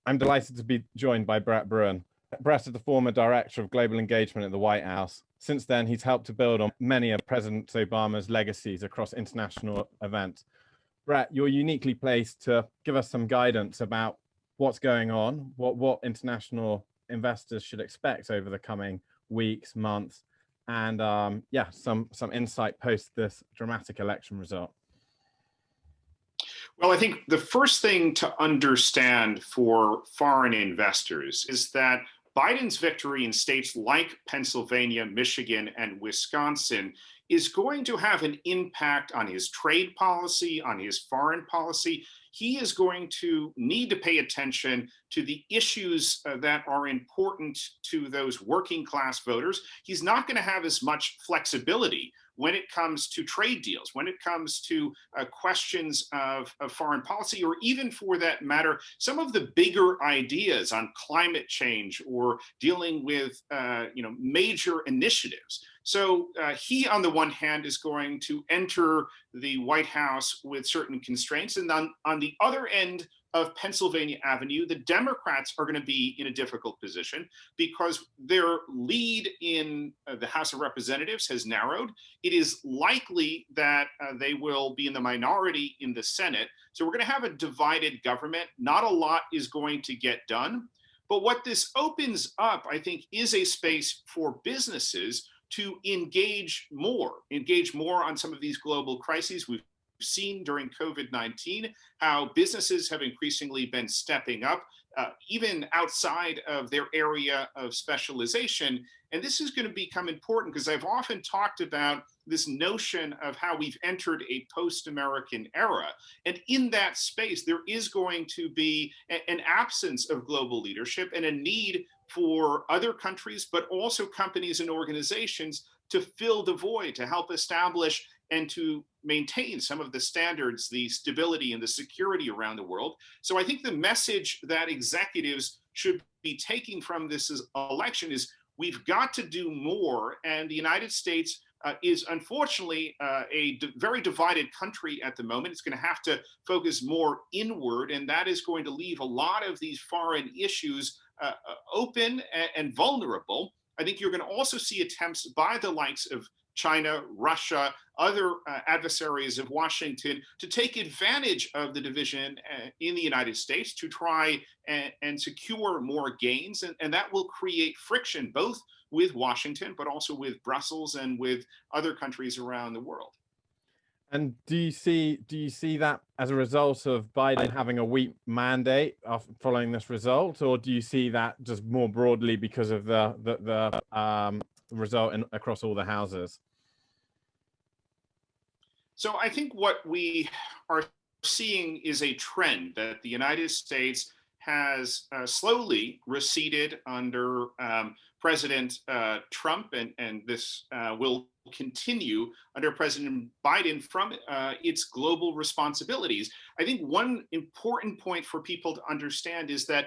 I'm delighted to be joined by Bruen. Brett is the former director of global engagement at the White House. Since then, he's helped to build on many of President Obama's legacies across international events. Brett, you're uniquely placed to give us some guidance about what's going on, what international investors should expect over the coming weeks, months, and yeah, some insight post this dramatic election result. Well, I think the first thing to understand for foreign investors is that Biden's victory in states like Pennsylvania, Michigan, and Wisconsin is going to have an impact on his trade policy, on his foreign policy. He is going to need to pay attention to the issues that are important to those working class voters. He's not going to have as much flexibility when it comes to trade deals, when it comes to questions of foreign policy, or even for that matter, some of the bigger ideas on climate change or dealing with major initiatives. So he, on the one hand, is going to enter the White House with certain constraints. And on the other end of Pennsylvania Avenue, the Democrats are going to be in a difficult position because their lead in the House of Representatives has narrowed. It is likely that they will be in the minority in the Senate. So we're going to have a divided government. Not a lot is going to get done. But what this opens up, I think, is a space for businesses to engage more on some of these global crises. We've seen during COVID-19 how businesses have increasingly been stepping up, even outside of their area of specialization. And this is going to become important because I've often talked about this notion of how we've entered a post-American era. And in that space, there is going to be an absence of global leadership and a need for other countries, but also companies and organizations to fill the void, to help establish and to maintain some of the standards, the stability and the security around the world. So I think the message that executives should be taking from this election is we've got to do more. And the United States is unfortunately a very divided country at the moment. It's going to have to focus more inward, and that is going to leave a lot of these foreign issues open and vulnerable. I think you're going to also see attempts by the likes of China, Russia, other adversaries of Washington to take advantage of the division in the United States to try and secure more gains. And that will create friction both with Washington, but also with Brussels and with other countries around the world. And do you see that as a result of Biden having a weak mandate following this result, or do you see that just more broadly because of the result across all the houses? So I think what we are seeing is a trend that the United States has slowly receded under President Trump, and this will continue under President Biden from its global responsibilities. I think one important point for people to understand is that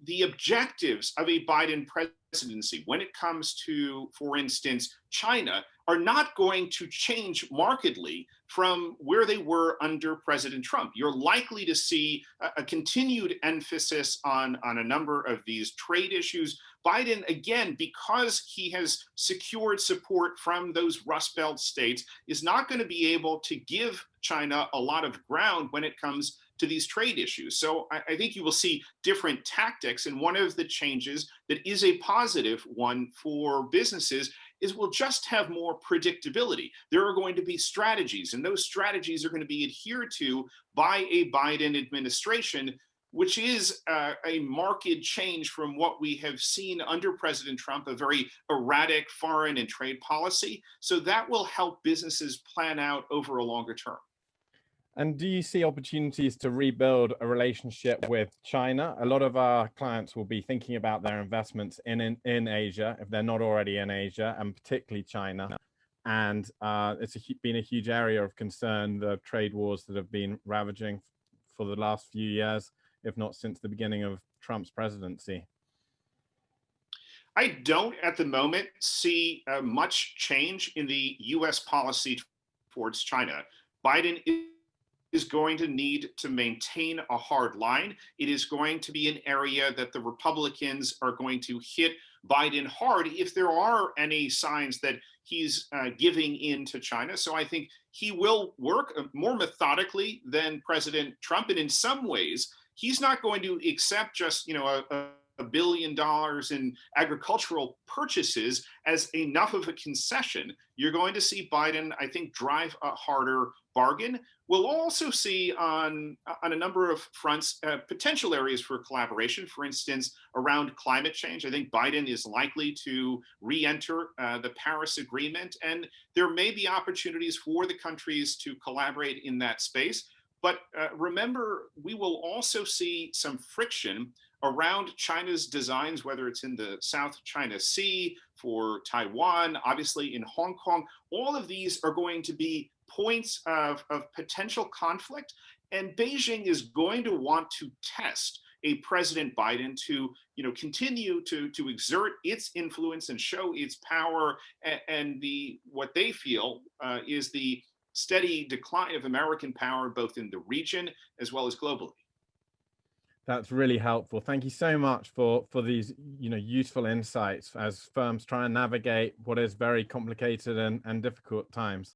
the objectives of a Biden presidency, when it comes to, for instance, China, are not going to change markedly from where they were under President Trump. You're likely to see a continued emphasis on a number of these trade issues. Biden, again, because he has secured support from those Rust Belt states, is not going to be able to give China a lot of ground when it comes to these trade issues. So I think you will see different tactics. And one of the changes that is a positive one for businesses is we'll just have more predictability. There are going to be strategies, and those strategies are going to be adhered to by a Biden administration, which is a marked change from what we have seen under President Trump, a very erratic foreign and trade policy. So that will help businesses plan out over a longer term. And do you see opportunities to rebuild a relationship with China? A lot of our clients will be thinking about their investments in Asia, if they're not already in Asia, and particularly China. And it's been a huge area of concern, the trade wars that have been ravaging for the last few years, if not since the beginning of Trump's presidency. I don't at the moment see much change in the US policy towards China. Biden is going to need to maintain a hard line. It is going to be an area that the Republicans are going to hit Biden hard if there are any signs that he's giving in to China. So I think he will work more methodically than President Trump. And in some ways, he's not going to accept just, $1 billion in agricultural purchases as enough of a concession. You're going to see Biden, I think, drive a harder bargain. We'll also see on a number of fronts potential areas for collaboration. For instance, around climate change, I think Biden is likely to re-enter the Paris Agreement, and there may be opportunities for the countries to collaborate in that space. But remember, we will also see some friction around China's designs, whether it's in the South China Sea, for Taiwan, obviously in Hong Kong. All of these are going to be points of potential conflict. And Beijing is going to want to test a President Biden to continue to exert its influence and show its power, and what they feel is the steady decline of American power, both in the region as well as globally. That's really helpful. Thank you so much for these useful insights as firms try and navigate what is very complicated and difficult times.